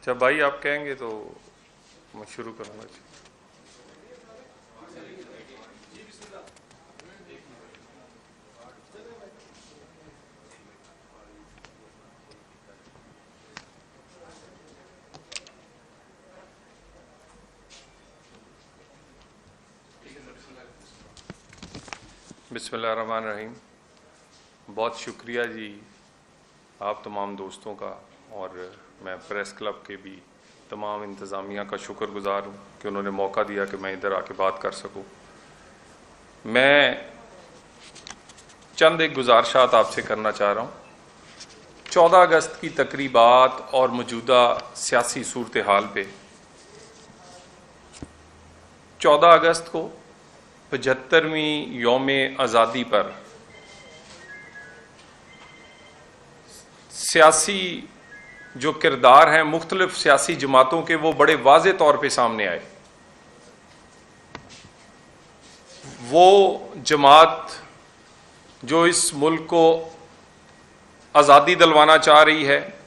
जब भाई आप कहेंगे तो मैं शुरू करूंगा। बिस्मिल्लाहिर्रहमानिर्रहीम। बहुत शुक्रिया जी आप तमाम दोस्तों का, और मैं प्रेस क्लब के भी तमाम इंतज़ामिया का शुक्रगुज़ार हूँ कि उन्होंने मौका दिया कि मैं इधर आके बात कर सकूँ। मैं चंद एक गुजारिशात आपसे करना चाह रहा हूँ। 14 अगस्त की तकरीबात और मौजूदा सियासी सूरत हाल पे 14 अगस्त को 75वीं यौम आज़ादी पर सियासी जो किरदार हैं मुख्तलिफ सियासी जमातों के, वो बड़े वाज़े तौर पे सामने आए। वो जमात जो इस मुल्क को आज़ादी दिलवाना चाह रही है,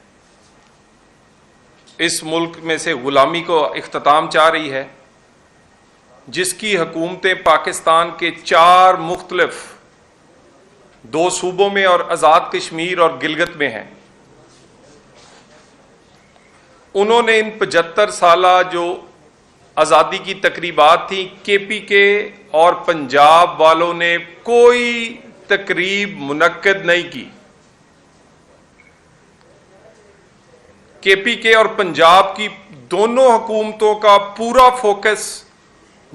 इस मुल्क में से गुलामी को इख्तिताम चाह रही है, जिसकी हुकूमतें पाकिस्तान के 4 मुख्तलिफ 2 सूबों में और आज़ाद कश्मीर और गिलगित में हैं, उन्होंने इन 75 साला जो आज़ादी की तकरीबात थी, KPK और पंजाब वालों ने कोई तकरीब मुनक्किद नहीं की। KPK और पंजाब की दोनों हुकूमतों का पूरा फोकस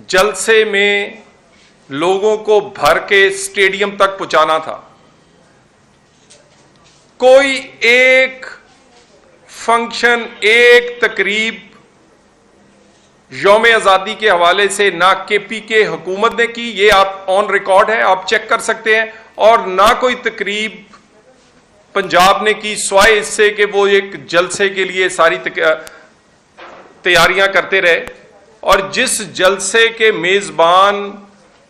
जलसे में लोगों को भर के स्टेडियम तक पहुंचाना था। कोई एक फंक्शन, एक तकरीब यौम आज़ादी के हवाले से ना KPK हुकूमत ने की, ये आप ऑन रिकॉर्ड है, आप चेक कर सकते हैं, और ना कोई तकरीब पंजाब ने की, स्वाय इससे कि वो एक जलसे के लिए सारी तैयारियां करते रहे। और जिस जलसे के मेजबान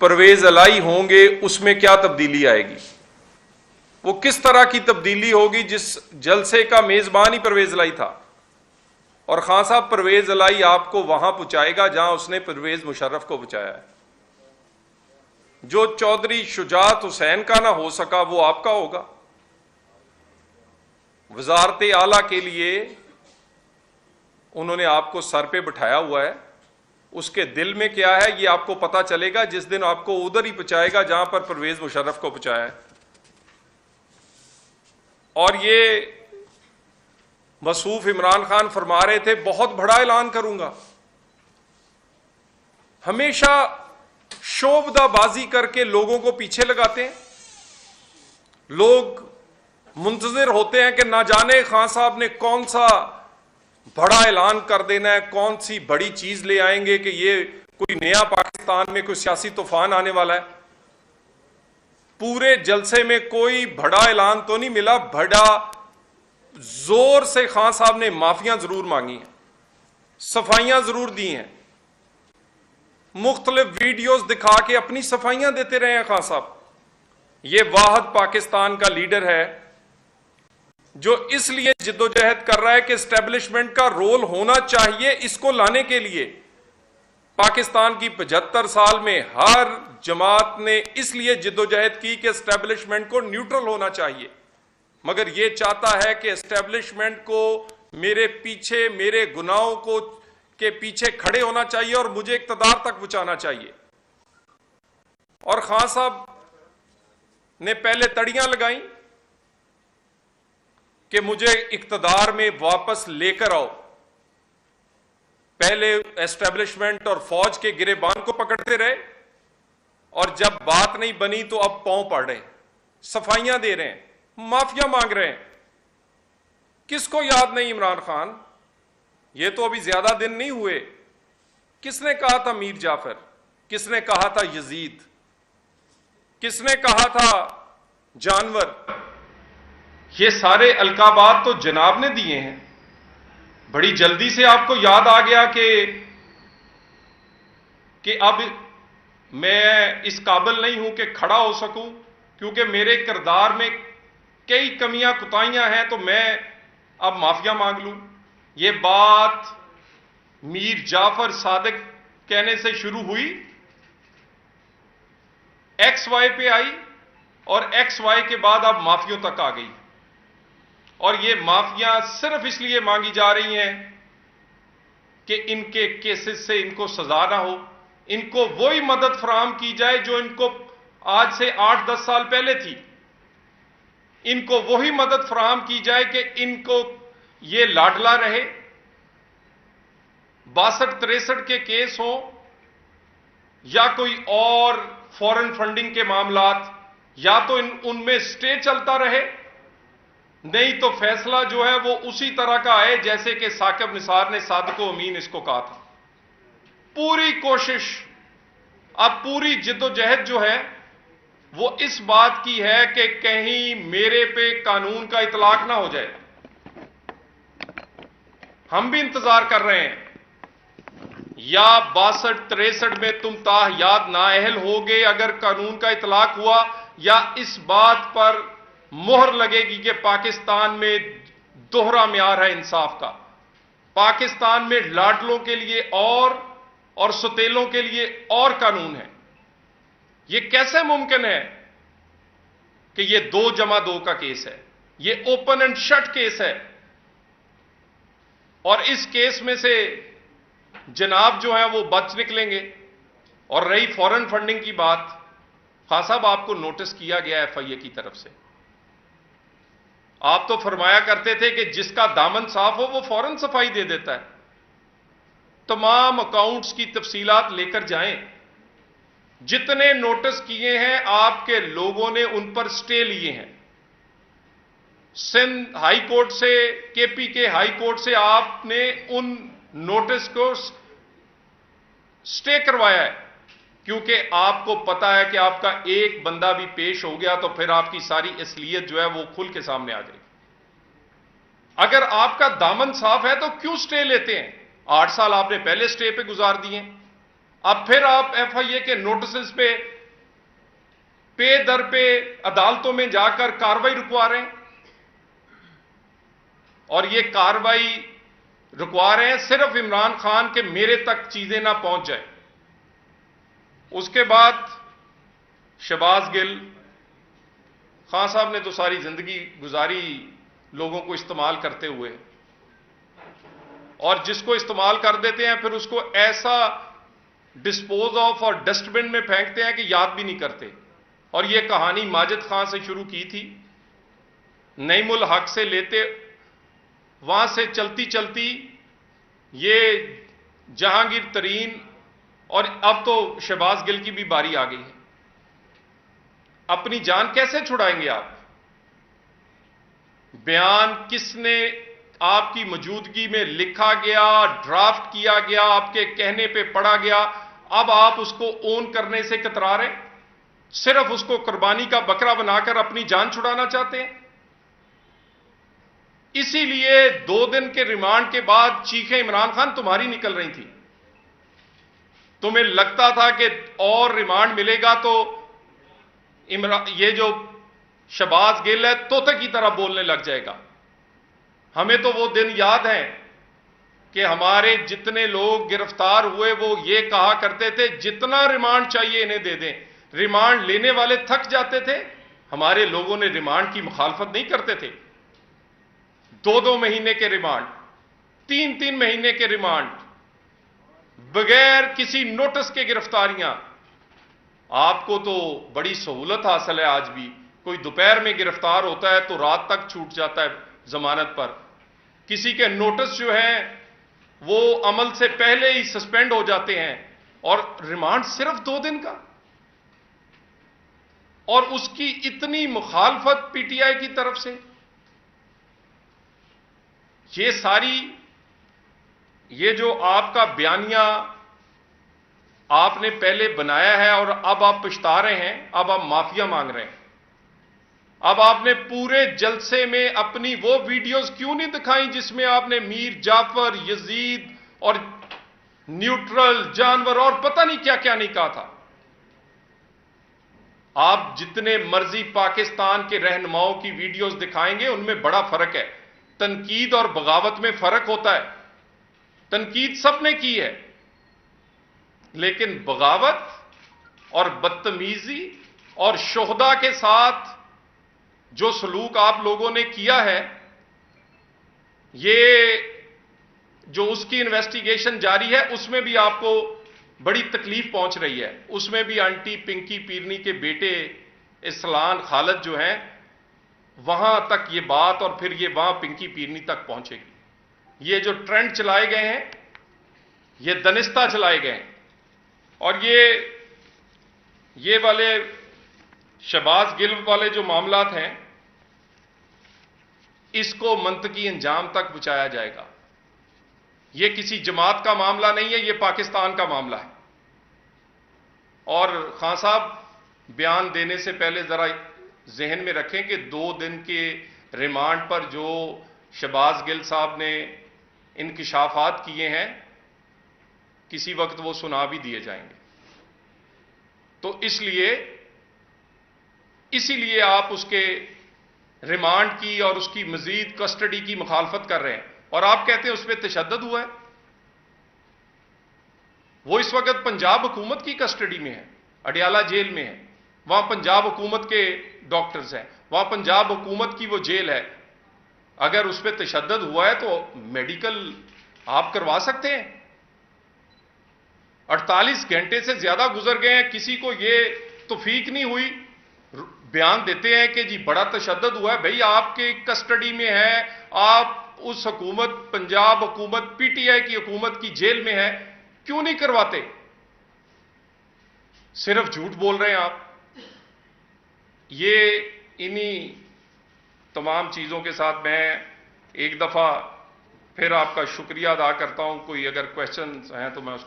परवेज इलाही होंगे, उसमें क्या तब्दीली आएगी, वो किस तरह की तब्दीली होगी जिस जलसे का मेजबान ही परवेज इलाही था। और खान साहब, परवेज इलाही आपको वहां पहुंचाएगा जहां उसने परवेज मुशर्रफ को पहुंचाया है। जो चौधरी शुजात हुसैन का ना हो सका, वो आपका होगा। वजारत आला के लिए उन्होंने आपको सर पे बिठाया हुआ है, उसके दिल में क्या है ये आपको पता चलेगा जिस दिन आपको उधर ही पहुंचाएगा जहां पर परवेज मुशर्रफ को पहुंचाया है। और ये मसूफ इमरान खान फरमा रहे थे, बहुत बड़ा ऐलान करूंगा। हमेशा शोबदाबाजी करके लोगों को पीछे लगाते हैं। लोग मुंतजिर होते हैं कि ना जाने खान साहब ने कौन सा बड़ा ऐलान कर देना है, कौन सी बड़ी चीज ले आएंगे कि ये कोई नया पाकिस्तान में कोई सियासी तूफान आने वाला है। पूरे जलसे में कोई बड़ा ऐलान तो नहीं मिला। बड़ा जोर से खान साहब ने माफियां जरूर मांगी हैं, सफाइयां जरूर दी हैं, मुख्तलिफ वीडियोस दिखा के अपनी सफाइयां देते रहे हैं खान साहब। ये वाहिद पाकिस्तान का लीडर है जो इसलिए जिद्दोजहद कर रहा है कि एस्टेब्लिशमेंट का रोल होना चाहिए। इसको लाने के लिए पाकिस्तान की 75 साल में हर जमात ने इसलिए जिद्दोजहद की कि एस्टेब्लिशमेंट को न्यूट्रल होना चाहिए, मगर यह चाहता है कि एस्टेब्लिशमेंट को मेरे पीछे, मेरे गुनाहों को के पीछे खड़े होना चाहिए और मुझे इक्तदार तक पहुंचाना चाहिए। और खान साहब ने पहले तड़ियां लगाई कि मुझे इक्तदार में वापस लेकर आओ। पहले एस्टेब्लिशमेंट और फौज के गिरेबान को पकड़ते रहे, और जब बात नहीं बनी तो अब पांव पड़ रहे हैं, सफाइयां दे रहे हैं, माफिया मांग रहे हैं। किसको याद नहीं इमरान खान? ये तो अभी ज्यादा दिन नहीं हुए। किसने कहा था मीर जाफर? किसने कहा था यजीद? किसने कहा था जानवर? ये सारे अलकाबात तो जनाब ने दिए हैं। बड़ी जल्दी से आपको याद आ गया कि अब मैं इस काबिल नहीं हूं कि खड़ा हो सकूं, क्योंकि मेरे किरदार में कई कमियां कुताहियां हैं, तो मैं अब माफिया मांग लूं। ये बात मीर जाफर सादिक कहने से शुरू हुई, एक्स वाई पे आई और एक्स वाई के बाद अब माफियों तक आ गई। और ये माफिया सिर्फ इसलिए मांगी जा रही हैं कि इनके केसेस से इनको सजा ना हो, इनको वही मदद फराहम की जाए जो इनको आज से 8-10 साल पहले थी। इनको वही मदद फराहम की जाए कि इनको ये लाडला रहे। 62-63 के केस हो या कोई और फॉरेन फंडिंग के मामलात, या तो उनमें स्टे चलता रहे, नहीं तो फैसला जो है वो उसी तरह का आए जैसे कि साकिब निसार ने सादिको अमीन इसको कहा था। पूरी कोशिश, अब पूरी जिद्दोजहद जो है वो इस बात की है कि कहीं मेरे पे कानून का इतलाक ना हो जाए। हम भी इंतजार कर रहे हैं, या 62-63 में तुम ताहयात नाअहल होगे अगर कानून का इतलाक हुआ, या इस बात पर मोहर लगेगी कि पाकिस्तान में दोहरा म्यार है इंसाफ का। पाकिस्तान में लाडलों के लिए और सुतेलों के लिए और कानून है। यह कैसे मुमकिन है कि यह 2+2 का केस है, यह ओपन एंड शट केस है, और इस केस में से जनाब जो है वो बच निकलेंगे। और रही फॉरेन फंडिंग की बात, खान साहब आपको नोटिस किया गया एफआईए की तरफ से। आप तो फरमाया करते थे कि जिसका दामन साफ हो वो फौरन सफाई दे देता है। तमाम अकाउंट्स की तफसीलात लेकर जाएं। जितने नोटिस किए हैं आपके लोगों ने उन पर स्टे लिए हैं। सिंध हाई कोर्ट से, केपी के हाई कोर्ट से आपने उन नोटिस को स्टे करवाया है, क्योंकि आपको पता है कि आपका एक बंदा भी पेश हो गया तो फिर आपकी सारी असलियत जो है वो खुल के सामने आ जाएगी। अगर आपका दामन साफ है तो क्यों स्टे लेते हैं? 8 साल आपने पहले स्टे पे गुजार दिए, अब फिर आप एफआईए के नोटिस पे दर पे अदालतों में जाकर कार्रवाई रुकवा रहे हैं। और ये कार्रवाई रुकवा रहे हैं सिर्फ इमरान खान के मेरे तक चीजें ना पहुंच जाए। उसके बाद शहबाज गिल, खान साहब ने तो सारी जिंदगी गुजारी लोगों को इस्तेमाल करते हुए, और जिसको इस्तेमाल कर देते हैं फिर उसको ऐसा डिस्पोज ऑफ और डस्टबिन में फेंकते हैं कि याद भी नहीं करते। और यह कहानी माजिद खान से शुरू की थी, नईमुल हक से लेते, वहां से चलती चलती ये जहांगीर तरीन, और अब तो शहबाज गिल की भी बारी आ गई है। अपनी जान कैसे छुड़ाएंगे आप? बयान किसने आपकी मौजूदगी में लिखा गया, ड्राफ्ट किया गया, आपके कहने पे पढ़ा गया, अब आप उसको ओन करने से कतरा रहे, सिर्फ उसको कुर्बानी का बकरा बनाकर अपनी जान छुड़ाना चाहते हैं। इसीलिए 2 दिन के रिमांड के बाद चीखें इमरान खान तुम्हारी निकल रही थी। तुम्हें लगता था कि और रिमांड मिलेगा तो ये जो शहबाज गिल है तोते की तरह बोलने लग जाएगा। हमें तो वो दिन याद है कि हमारे जितने लोग गिरफ्तार हुए वो ये कहा करते थे जितना रिमांड चाहिए इन्हें दे दें। रिमांड लेने वाले थक जाते थे। हमारे लोगों ने रिमांड की मुखालफत नहीं करते थे। 2-2 महीने के रिमांड, 3-3 महीने के रिमांड, बगैर किसी नोटिस के गिरफ्तारियां। आपको तो बड़ी सहूलत हासिल है आज भी। कोई दोपहर में गिरफ्तार होता है तो रात तक छूट जाता है जमानत पर। किसी के नोटिस जो है वो अमल से पहले ही सस्पेंड हो जाते हैं, और रिमांड सिर्फ 2 दिन का। और उसकी इतनी मुखालफत पीटीआई की तरफ से। ये सारी, ये जो आपका बयानिया आपने पहले बनाया है और अब आप पछता रहे हैं, अब आप माफिया मांग रहे हैं। अब आपने पूरे जलसे में अपनी वो वीडियोस क्यों नहीं दिखाई जिसमें आपने मीर जाफर, यजीद और न्यूट्रल जानवर और पता नहीं क्या क्या नहीं कहा था। आप जितने मर्जी पाकिस्तान के रहनुमाओं की वीडियोस दिखाएंगे उनमें बड़ा फर्क है। तनकीद और बगावत में फर्क होता है। तनकीद सबने की है, लेकिन बगावत और बदतमीजी और शोहदा के साथ जो सलूक आप लोगों ने किया है, ये जो उसकी इन्वेस्टिगेशन जारी है उसमें भी आपको बड़ी तकलीफ पहुंच रही है। उसमें भी आंटी पिंकी पीरनी के बेटे इस्लान खालिद जो हैं, वहां तक ये बात और फिर ये वहां पिंकी पीरनी तक पहुंचेगी। ये जो ट्रेंड चलाए गए हैं, ये दनिस्ता चलाए गए हैं, और ये वाले शहबाज गिल वाले जो मामलात हैं, इसको मंतकी अंजाम तक पहुंचाया जाएगा। ये किसी जमात का मामला नहीं है, ये पाकिस्तान का मामला है। और खान साहब बयान देने से पहले जरा जहन में रखें कि 2 दिन के रिमांड पर जो शहबाज गिल साहब ने इंकिशाफात किए हैं, किसी वक्त वो सुना भी दिए जाएंगे। तो इसीलिए आप उसके रिमांड की और उसकी मजीद कस्टडी की मुखालफत कर रहे हैं, और आप कहते हैं उस पर तशद्दुद हुआ है। वो इस वक्त पंजाब हुकूमत की कस्टडी में है, अडियाला जेल में है। वहां पंजाब हुकूमत के डॉक्टर्स हैं, वहां पंजाब हुकूमत की वो जेल है। अगर उस पर तशद्दुद हुआ है तो मेडिकल आप करवा सकते हैं। 48 घंटे से ज्यादा गुजर गए हैं, किसी को ये तौफीक नहीं हुई। बयान देते हैं कि जी बड़ा तशद्दुद हुआ है। भाई आपके कस्टडी में है, आप उस हुकूमत, पंजाब हुकूमत, पीटीआई की हुकूमत की जेल में है, क्यों नहीं करवाते? सिर्फ झूठ बोल रहे हैं आप। ये इन्हीं तमाम चीजों के साथ मैं एक दफा फिर आपका शुक्रिया अदा करता हूं। कोई अगर क्वेश्चन हैं तो मैं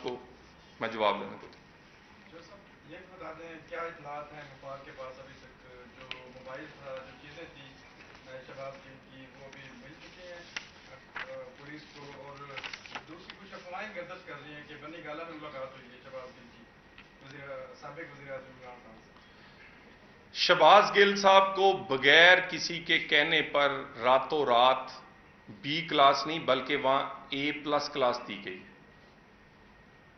जवाब देने को। ये बता दें क्या इत्तलात हैं मुफाद के पास अभी तक, जो मोबाइल जो चीज़ें थी शबाब की वो भी मिल चुकी हैं पुलिस को, और दूसरी कुछ अफवाहें गर्दिश कर रही हैं कि बनी गाला में मुलाकात हुई है शबाब गिल की साबिक वज़ीर आज़म इमरान खान से। शहबाज गिल साहब को बगैर किसी के कहने पर रातों रात B क्लास नहीं बल्कि वहां A+ क्लास दी गई।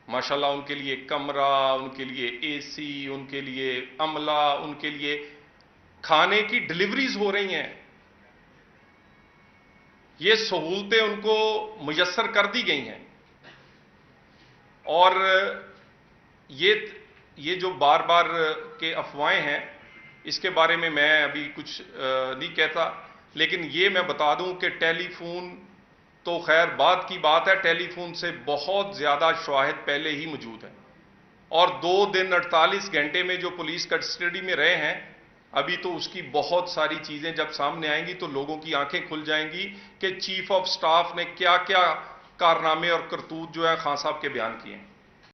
माशाल्लाह, उनके लिए कमरा, उनके लिए AC, उनके लिए अमला, उनके लिए खाने की डिलीवरीज हो रही हैं। ये सहूलतें उनको मुयस्सर कर दी गई हैं। और ये जो बार बार के अफवाहें हैं, इसके बारे में मैं अभी कुछ नहीं कहता, लेकिन ये मैं बता दूं कि टेलीफोन तो खैर बाद की बात है, टेलीफोन से बहुत ज्यादा शवाहिद पहले ही मौजूद है। और 2 दिन 48 घंटे में जो पुलिस कस्टडी में रहे हैं, अभी तो उसकी बहुत सारी चीजें जब सामने आएंगी तो लोगों की आंखें खुल जाएंगी कि चीफ ऑफ स्टाफ ने क्या क्या कारनामे और करतूत जो है खान साहब के बयान किए हैं।